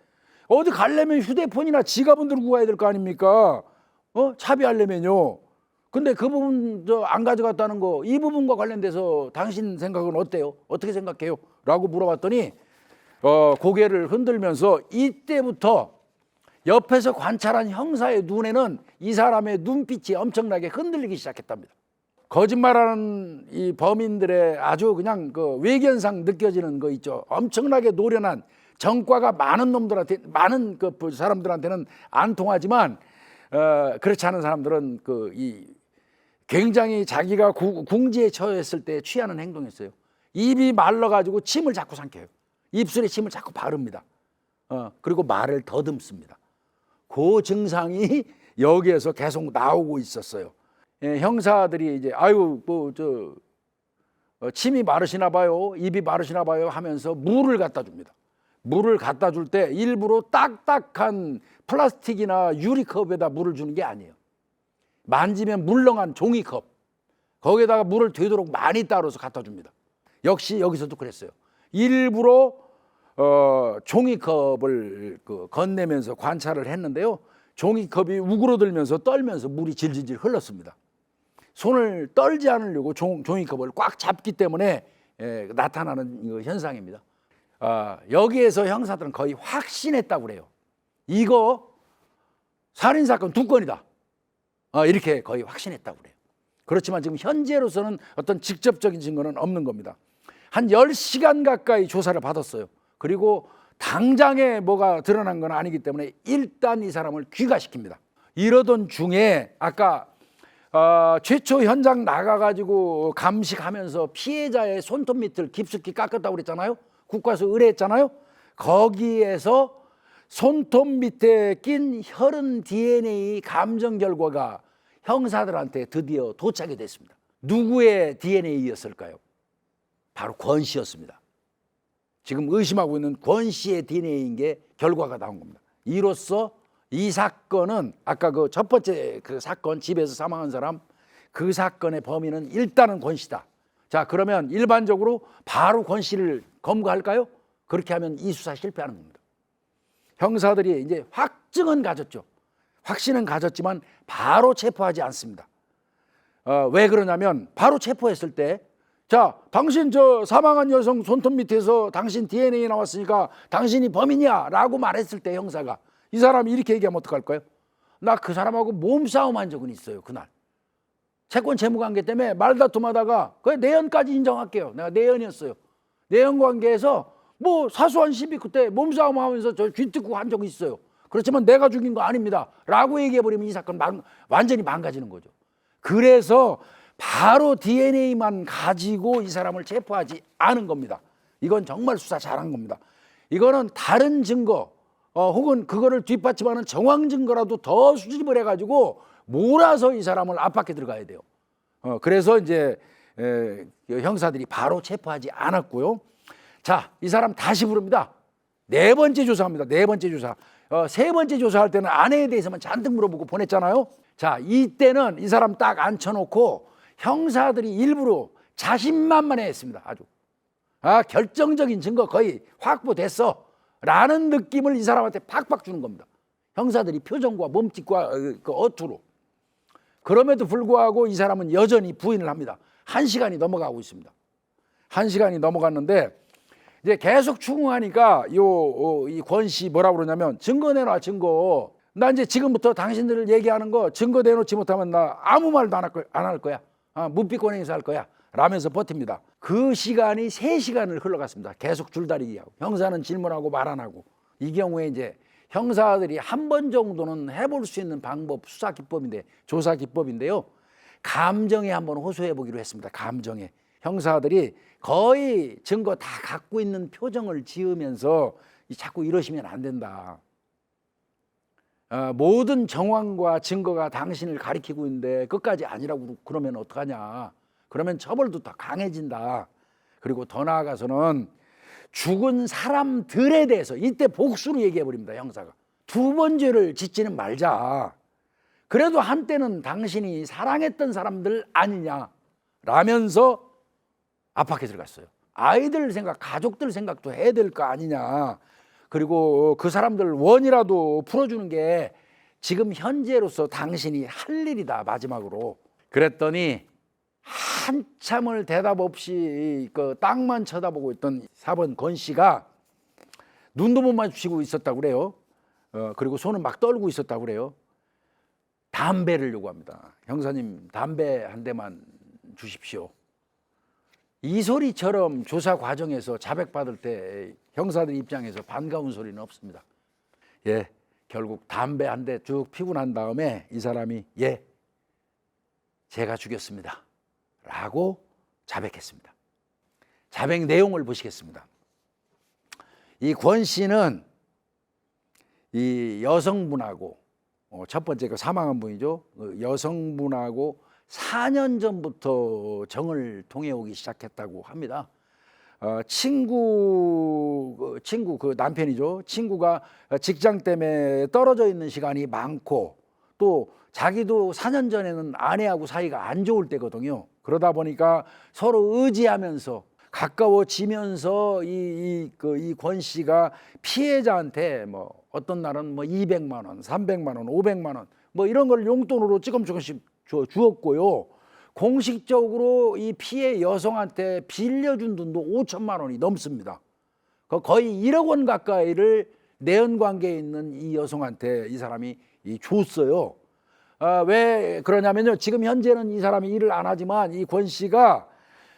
어디 가려면 휴대폰이나 지갑은 들고 가야 될 거 아닙니까? 차비하려면요. 근데 그 부분 안 가져갔다는 거 이 부분과 관련돼서 당신 생각은 어때요? 어떻게 생각해요? 라고 물어봤더니 고개를 흔들면서 이때부터 옆에서 관찰한 형사의 눈에는 이 사람의 눈빛이 엄청나게 흔들리기 시작했답니다. 거짓말하는 이 범인들의 아주 그냥 그 외견상 느껴지는 거 있죠. 엄청나게 노련한 정과가 많은 놈들한테 많은 그 사람들한테는 안 통하지만 그렇지 않은 사람들은 굉장히 자기가 궁지에 처했을 때 취하는 행동이었어요. 입이 말라가지고 침을 자꾸 삼켜요. 입술에 침을 자꾸 바릅니다. 그리고 말을 더듬습니다. 그 증상이 여기에서 계속 나오고 있었어요. 예, 형사들이 이제 침이 마르시나 봐요, 입이 마르시나 봐요 하면서 물을 갖다 줍니다. 물을 갖다 줄 때 일부러 딱딱한 플라스틱이나 유리컵에다 물을 주는 게 아니에요. 만지면 물렁한 종이컵 거기에다가 물을 되도록 많이 따라서 갖다 줍니다. 역시 여기서도 그랬어요. 일부러 종이컵을 건네면서 관찰을 했는데요. 종이컵이 우그러들면서 떨면서 물이 질질질 흘렀습니다. 손을 떨지 않으려고 종이컵을 꽉 잡기 때문에 나타나는 현상입니다. 여기에서 형사들은 거의 확신했다고 그래요. 이거 살인사건 2건이다. 이렇게 거의 확신했다고 그래요. 그렇지만 지금 현재로서는 어떤 직접적인 증거는 없는 겁니다. 한 10시간 가까이 조사를 받았어요. 그리고 당장에 뭐가 드러난 건 아니기 때문에 일단 이 사람을 귀가시킵니다. 이러던 중에 아까 최초 현장 나가가지고 감식하면서 피해자의 손톱 밑을 깊숙이 깎았다고 그랬잖아요. 국과수 의뢰했잖아요. 거기에서 손톱 밑에 낀 혈흔 DNA 감정 결과가 형사들한테 드디어 도착이 됐습니다. 누구의 DNA였을까요? 바로 권 씨였습니다. 지금 의심하고 있는 권 씨의 DNA인 게 결과가 나온 겁니다. 이로써 이 사건은 아까 그 첫 번째 그 사건 집에서 사망한 사람 그 사건의 범인은 일단은 권 씨다. 자, 그러면 일반적으로 바로 권 씨를 검거할까요? 그렇게 하면 이 수사 실패하는 겁니다. 형사들이 이제 확증은 가졌죠. 확신은 가졌지만 바로 체포하지 않습니다. 왜 그러냐면 바로 체포했을 때 자, 당신 저 사망한 여성 손톱 밑에서 당신 DNA 나왔으니까 당신이 범인이야 라고 말했을 때 형사가 이 사람이 이렇게 얘기하면 어떡할까요? 나 그 사람하고 몸싸움 한 적은 있어요. 그날 채권 채무관계 때문에 말다툼하다가 거의 내연까지 인정할게요. 내가 내연이었어요. 내연 관계에서 뭐 사소한 시비 그때 몸싸움 하면서 저 쥐뜯고 한 적이 있어요. 그렇지만 내가 죽인 거 아닙니다 라고 얘기해버리면 이 사건 완전히 망가지는 거죠. 그래서 바로 DNA만 가지고 이 사람을 체포하지 않은 겁니다. 이건 정말 수사 잘한 겁니다. 이거는 다른 증거 혹은 그거를 뒷받침하는 정황 증거라도 더 수집을 해가지고 몰아서 이 사람을 압박해 들어가야 돼요. 그래서 이제 형사들이 바로 체포하지 않았고요. 자, 이 사람 다시 부릅니다. 4번째 조사합니다. 4번째 조사. 3번째 조사할 때는 아내에 대해서만 잔뜩 물어보고 보냈잖아요. 자, 이때는 이 사람 딱 앉혀놓고 형사들이 일부러 자신만만해 했습니다. 아주 결정적인 증거 거의 확보됐어 라는 느낌을 이 사람한테 팍팍 주는 겁니다. 형사들이 표정과 몸짓과 그 어투로. 그럼에도 불구하고 이 사람은 여전히 부인을 합니다. 1시간이 넘어가고 있습니다. 1시간이 넘어갔는데 이제 계속 추궁하니까 이 권 씨 뭐라고 그러냐면 증거 내놔 증거. 나 이제 지금부터 당신들 얘기하는 거 증거 내놓지 못하면 나 아무 말도 안 할 거야. 묵비권 행사할 거야 라면서 버팁니다. 그 시간이 3시간을 흘러갔습니다. 계속 줄다리기하고 형사는 질문하고 말 안 하고. 이 경우에 이제 형사들이 한 번 정도는 해볼 수 있는 방법 수사 기법인데 조사 기법인데요. 감정에 한번 호소해 보기로 했습니다. 감정에. 형사들이 거의 증거 다 갖고 있는 표정을 지으면서 자꾸 이러시면 안 된다. 모든 정황과 증거가 당신을 가리키고 있는데 끝까지 아니라고 그러면 어떡하냐. 그러면 처벌도 더 강해진다. 그리고 더 나아가서는 죽은 사람들에 대해서 이때 복수로 얘기해 버립니다. 형사가. 두 번 죄를 짓지는 말자. 그래도 한때는 당신이 사랑했던 사람들 아니냐 라면서 압박해 들어갔어요. 아이들 생각, 가족들 생각도 해야 될 거 아니냐. 그리고 그 사람들 원이라도 풀어주는 게 지금 현재로서 당신이 할 일이다. 마지막으로 그랬더니 한참을 대답 없이 그 땅만 쳐다보고 있던 4번 권 씨가 눈도 못 마주치고 있었다고 그래요. 그리고 손은 막 떨고 있었다고 그래요. 담배를 요구합니다. 형사님, 담배 한 대만 주십시오. 이 소리처럼 조사 과정에서 자백받을 때 형사들 입장에서 반가운 소리는 없습니다. 예, 결국 담배 한 대 쭉 피고 난 다음에 이 사람이 예, 제가 죽였습니다 라고 자백했습니다. 자백 내용을 보시겠습니다. 이 권 씨는 이 여성분하고 첫 번째 그 사망한 분이죠. 그 여성분하고 4년 전부터 정을 통해 오기 시작했다고 합니다. 친구 그 남편이죠. 친구가 직장 때문에 떨어져 있는 시간이 많고 또 자기도 4년 전에는 아내하고 사이가 안 좋을 때거든요. 그러다 보니까 서로 의지하면서 가까워지면서 이 권 씨가 피해자한테 뭐 어떤 날은 뭐 200만 원, 300만 원, 500만 원 뭐 이런 걸 용돈으로 조금씩 주었고요. 공식적으로 이 피해 여성한테 빌려준 돈도 5천만 원이 넘습니다. 거의 1억 원 가까이를 내연 관계에 있는 이 여성한테 이 사람이 줬어요. 왜 그러냐면요. 지금 현재는 이 사람이 일을 안 하지만 이 권 씨가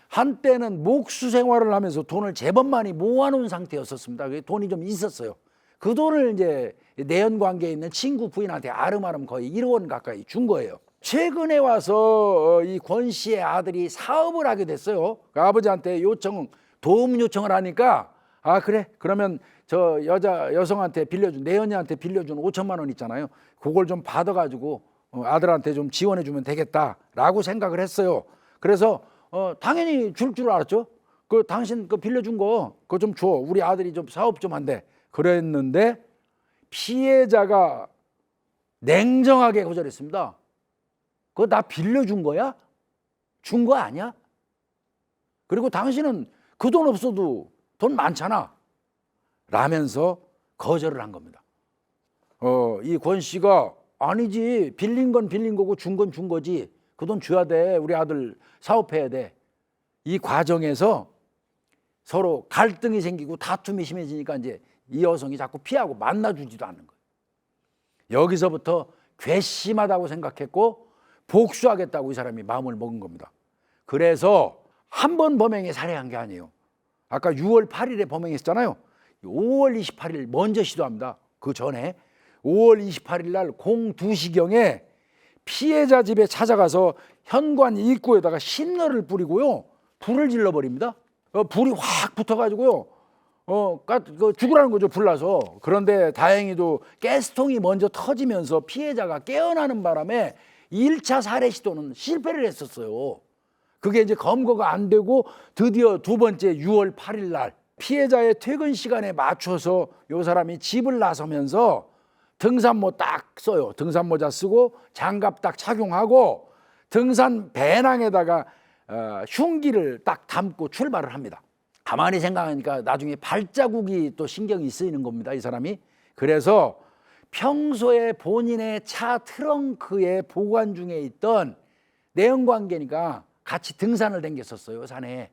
한때는 목수 생활을 하면서 돈을 제법 많이 모아놓은 상태였었습니다. 돈이 좀 있었어요. 그 돈을 이제 내연 관계에 있는 친구 부인한테 아름아름 거의 1억 원 가까이 준 거예요. 최근에 와서 이 권 씨의 아들이 사업을 하게 됐어요. 그 아버지한테 도움 요청을 하니까 그래 그러면 저 여성한테 빌려준 내연이한테 빌려준 5천만 원 있잖아요. 그걸 좀 받아가지고 아들한테 좀 지원해 주면 되겠다라고 생각을 했어요. 그래서 당연히 줄 알았죠. 그 당신 그 빌려준 거 그거 좀 줘. 우리 아들이 좀 사업 좀 한대. 그랬는데 피해자가 냉정하게 거절했습니다. 그거 나 빌려준 거야? 준 거 아니야? 그리고 당신은 그 돈 없어도 돈 많잖아 라면서 거절을 한 겁니다. 이 권 씨가 아니지, 빌린 건 빌린 거고 준 건 준 거지, 그 돈 줘야 돼, 우리 아들 사업해야 돼. 이 과정에서 서로 갈등이 생기고 다툼이 심해지니까 이제 이 여성이 자꾸 피하고 만나주지도 않는 거예요. 여기서부터 괘씸하다고 생각했고 복수하겠다고 이 사람이 마음을 먹은 겁니다. 그래서 한 번 범행에 살해한 게 아니에요. 아까 6월 8일에 범행했잖아요. 5월 28일 먼저 시도합니다. 그 전에 5월 28일 날 02시경에 피해자 집에 찾아가서 현관 입구에다가 신너를 뿌리고요, 불을 질러버립니다. 불이 확 붙어가지고요, 죽으라는 거죠, 불나서. 그런데 다행히도 가스통이 먼저 터지면서 피해자가 깨어나는 바람에 1차 살해 시도는 실패를 했었어요. 그게 이제 검거가 안 되고 드디어 두 번째 6월 8일 날 피해자의 퇴근 시간에 맞춰서 이 사람이 집을 나서면서 등산모 딱 써요. 등산모자 쓰고 장갑 딱 착용하고 등산 배낭에다가 흉기를 딱 담고 출발을 합니다. 가만히 생각하니까 나중에 발자국이 또 신경이 쓰이는 겁니다, 이 사람이. 그래서 평소에 본인의 차 트렁크에 보관 중에 있던 내연관계니까 같이 등산을 댕겼었어요, 산에.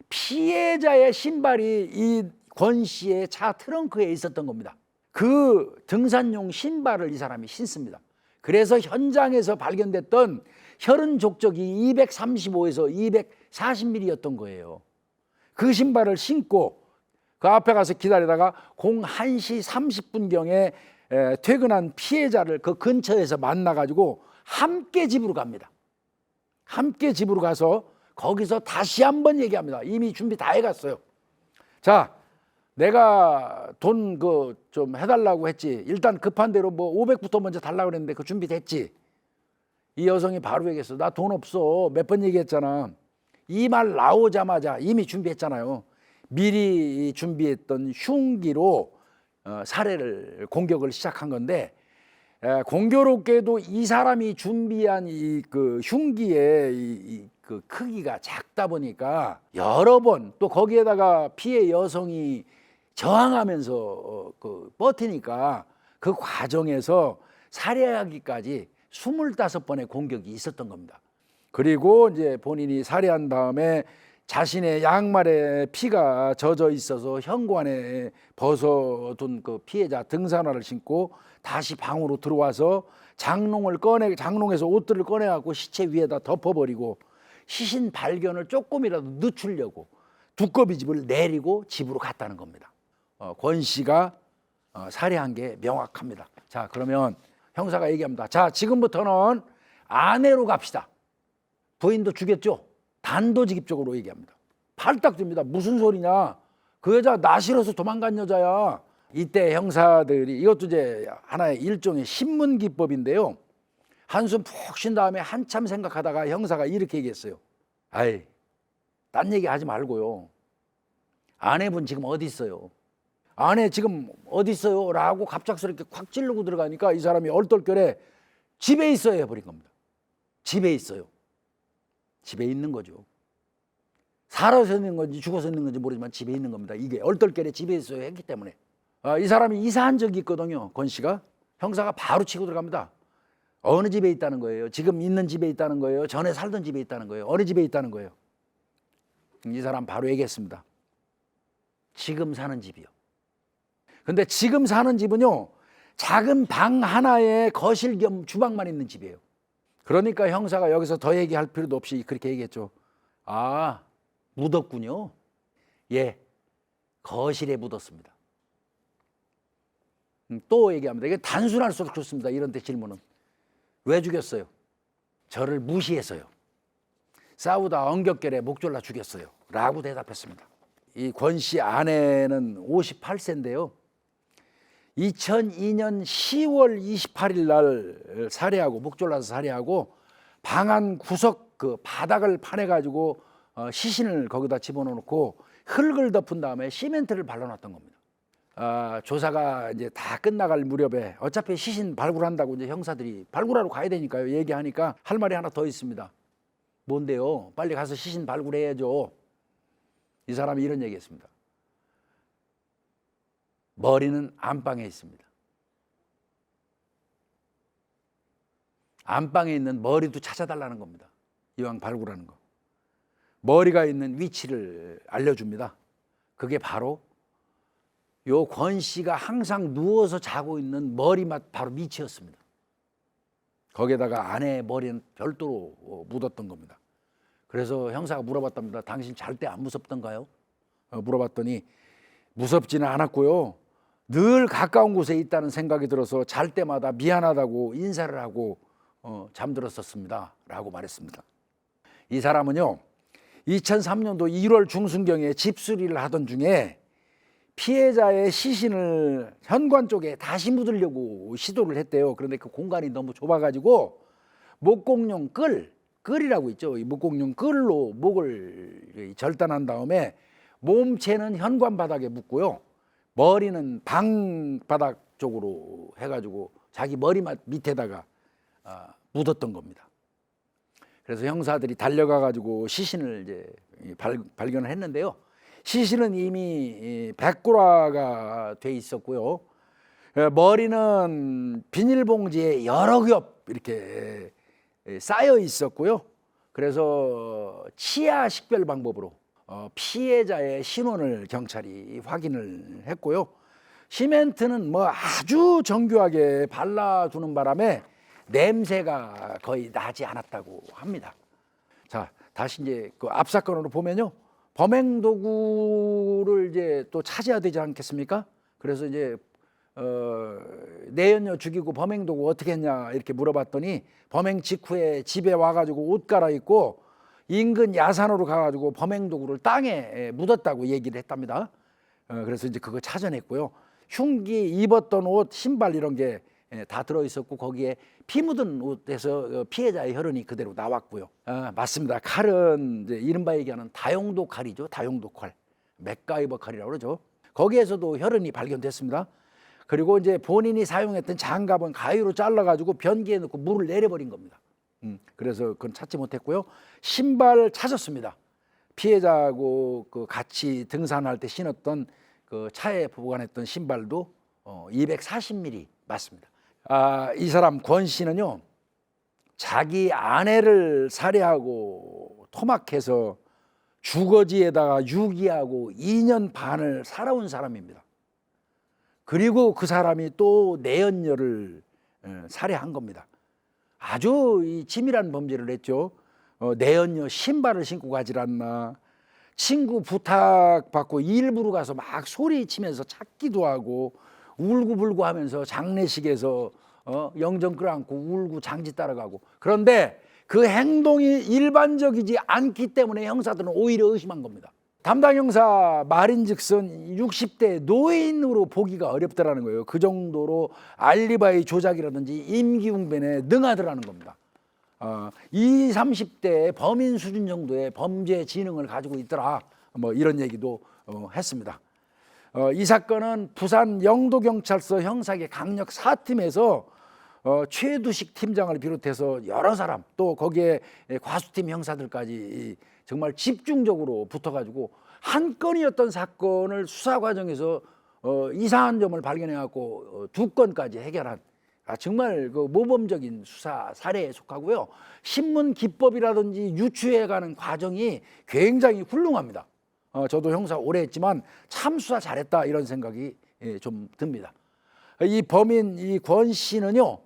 피해자의 신발이 이 권 씨의 차 트렁크에 있었던 겁니다. 그 등산용 신발을 이 사람이 신습니다. 그래서 현장에서 발견됐던 혈흔 족적이 235에서 240mm였던 거예요. 그 신발을 신고 그 앞에 가서 기다리다가 01시 30분경에 퇴근한 피해자를 그 근처에서 만나가지고 함께 집으로 갑니다. 함께 집으로 가서 거기서 다시 한번 얘기합니다. 이미 준비 다 해갔어요. 자, 내가 돈 그 좀 해달라고 했지. 일단 급한 대로 뭐 500부터 먼저 달라고 그랬는데 그 준비됐지. 이 여성이 바로 얘기했어. 나 돈 없어. 몇 번 얘기했잖아. 이 말 나오자마자 이미 준비했잖아요. 미리 준비했던 흉기로 살해를 공격을 시작한 건데, 공교롭게도 이 사람이 준비한 이 그 흉기의 그 크기가 작다 보니까 여러 번, 또 거기에다가 피해 여성이 저항하면서 그 버티니까 그 과정에서 살해하기까지 25번의 공격이 있었던 겁니다. 그리고 이제 본인이 살해한 다음에 자신의 양말에 피가 젖어 있어서 현관에 벗어둔 그 피해자 등산화를 신고 다시 방으로 들어와서 장롱에서 옷들을 꺼내 갖고 시체 위에다 덮어버리고 시신 발견을 조금이라도 늦추려고 두꺼비집을 내리고 집으로 갔다는 겁니다. 권 씨가 살해한 게 명확합니다. 자, 그러면 형사가 얘기합니다. 자, 지금부터는 아내로 갑시다. 부인도 죽였죠? 단도직입적으로 얘기합니다. 팔딱 듭니다. 무슨 소리냐? 그 여자 나 싫어서 도망간 여자야. 이때 형사들이, 이것도 이제 하나의 일종의 신문 기법인데요. 한숨 푹 쉰 다음에 한참 생각하다가 형사가 이렇게 얘기했어요. 아이, 딴 얘기 하지 말고요. 아내분 지금 어디 있어요? 아내 지금 어디 있어요? 라고 갑작스럽게 콱 찌르고 들어가니까 이 사람이 얼떨결에 집에 있어요 해버린 겁니다. 집에 있어요. 집에 있는 거죠. 살아서 있는 건지 죽어서 있는 건지 모르지만 집에 있는 겁니다. 이게 얼떨결에 집에 있어요 했기 때문에. 이 사람이 이사한 적이 있거든요. 권 씨가. 형사가 바로 치고 들어갑니다. 어느 집에 있다는 거예요? 지금 있는 집에 있다는 거예요? 전에 살던 집에 있다는 거예요? 어느 집에 있다는 거예요? 이 사람 바로 얘기했습니다. 지금 사는 집이요. 근데 지금 사는 집은요, 작은 방 하나에 거실 겸 주방만 있는 집이에요. 그러니까 형사가 여기서 더 얘기할 필요도 없이 그렇게 얘기했죠. 아, 묻었군요. 예, 거실에 묻었습니다. 또 얘기합니다. 이게 단순할수록 좋습니다. 이런 데 질문은. 왜 죽였어요? 저를 무시해서요. 싸우다 엉겹결에 목 졸라 죽였어요. 라고 대답했습니다. 이 권 씨 아내는 58세인데요. 2002년 10월 28일 날 살해하고, 목 졸라서 살해하고, 방 안 구석 그 바닥을 파내가지고 시신을 거기다 집어넣고 흙을 덮은 다음에 시멘트를 발라놨던 겁니다. 조사가 이제 다 끝나갈 무렵에 어차피 시신 발굴한다고 이제 형사들이 발굴하러 가야 되니까요. 얘기하니까 할 말이 하나 더 있습니다. 뭔데요? 빨리 가서 시신 발굴해야죠. 이 사람이 이런 얘기했습니다. 머리는 안방에 있습니다. 안방에 있는 머리도 찾아달라는 겁니다. 이왕 발굴하는 거. 머리가 있는 위치를 알려줍니다. 그게 바로 요 권 씨가 항상 누워서 자고 있는 머리맡 바로 밑이었습니다. 거기에다가 아내의 머리는 별도로 묻었던 겁니다. 그래서 형사가 물어봤답니다. 당신 잘 때 안 무섭던가요? 물어봤더니 무섭지는 않았고요. 늘 가까운 곳에 있다는 생각이 들어서 잘 때마다 미안하다고 인사를 하고 잠들었었습니다. 라고 말했습니다. 이 사람은요, 2003년도 1월 중순경에 집수리를 하던 중에 피해자의 시신을 현관 쪽에 다시 묻으려고 시도를 했대요. 그런데 그 공간이 너무 좁아가지고 목공용 끌이라고 있죠. 이 목공용 끌로 목을 절단한 다음에 몸체는 현관 바닥에 묻고요. 머리는 방 바닥 쪽으로 해가지고 자기 머리맡 밑에다가 묻었던 겁니다. 그래서 형사들이 달려가가지고 시신을 이제 발견을 했는데요. 시신은 이미 백골화가 돼 있었고요. 머리는 비닐봉지에 여러 겹 이렇게 쌓여 있었고요. 그래서 치아 식별 방법으로 피해자의 신원을 경찰이 확인을 했고요. 시멘트는 뭐 아주 정교하게 발라주는 바람에 냄새가 거의 나지 않았다고 합니다. 자, 다시 이제 그 앞 사건으로 보면요. 범행 도구를 이제 또 찾아야 되지 않겠습니까? 그래서 이제 내연녀 죽이고 범행 도구 어떻게 했냐 이렇게 물어봤더니 범행 직후에 집에 와가지고 옷 갈아입고 인근 야산으로 가가지고 범행 도구를 땅에 묻었다고 얘기를 했답니다. 그래서 이제 그거 찾아냈고요. 흉기 입었던 옷, 신발 이런 게 다 들어 있었고 거기에 피 묻은 옷에서 피해자의 혈흔이 그대로 나왔고요. 맞습니다. 칼은 이제 이른바 얘기하는 다용도 칼이죠. 다용도 칼, 맥가이버 칼이라고 그러죠. 거기에서도 혈흔이 발견됐습니다. 그리고 이제 본인이 사용했던 장갑은 가위로 잘라가지고 변기에 넣고 물을 내려버린 겁니다. 그래서 그건 찾지 못했고요. 신발 찾았습니다. 피해자하고 그 같이 등산할 때 신었던 그 차에 보관했던 신발도 240mm 맞습니다. 이 사람 권 씨는요, 자기 아내를 살해하고 토막해서 주거지에다가 유기하고 2년 반을 살아온 사람입니다. 그리고 그 사람이 또 내연녀를 살해한 겁니다. 아주 이 치밀한 범죄를 했죠. 내연녀 신발을 신고 가질 않나, 친구 부탁받고 일부러 가서 막 소리치면서 찾기도 하고 울고불고 하면서 장례식에서 영정 끌어안고 울고 장지 따라가고. 그런데 그 행동이 일반적이지 않기 때문에 형사들은 오히려 의심한 겁니다. 담당 형사 말인즉슨 60대 노인으로 보기가 어렵다라는 거예요. 그 정도로 알리바이 조작이라든지 임기응변에 능하더라는 겁니다. 20, 30대의 범인 수준 정도의 범죄 지능을 가지고 있더라, 뭐 이런 얘기도 했습니다. 이 사건은 부산 영도경찰서 형사계 강력 4팀에서 최두식 팀장을 비롯해서 여러 사람, 또 거기에 과수팀 형사들까지 정말 집중적으로 붙어가지고 한 건이었던 사건을 수사 과정에서 이상한 점을 발견해갖고 2건까지 해결한 정말 그 모범적인 수사 사례에 속하고요. 신문 기법이라든지 유추해가는 과정이 굉장히 훌륭합니다. 저도 형사 오래 했지만 참 수사 잘했다 이런 생각이 좀 듭니다. 이 범인 이 권 씨는요,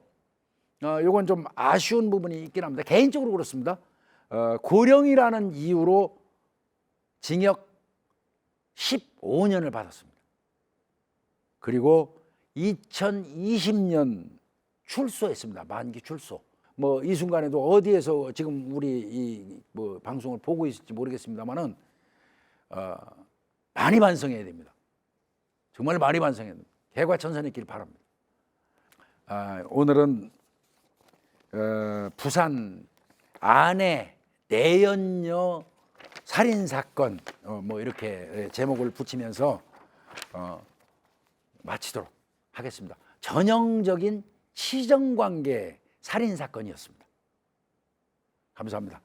요건 좀 아쉬운 부분이 있긴 합니다. 개인적으로 그렇습니다. 고령이라는 이유로 징역 15년을 받았습니다. 그리고 2020년 출소했습니다. 만기 출소. 뭐 이 순간에도 어디에서 지금 우리 뭐 방송을 보고 있을지 모르겠습니다만은 많이 반성해야 됩니다. 정말 많이 반성해야 됩니다. 개과천선했길 바랍니다. 오늘은 부산 아내 내연녀 살인 사건 뭐 이렇게 제목을 붙이면서 마치도록 하겠습니다. 전형적인 치정관계 살인 사건이었습니다. 감사합니다.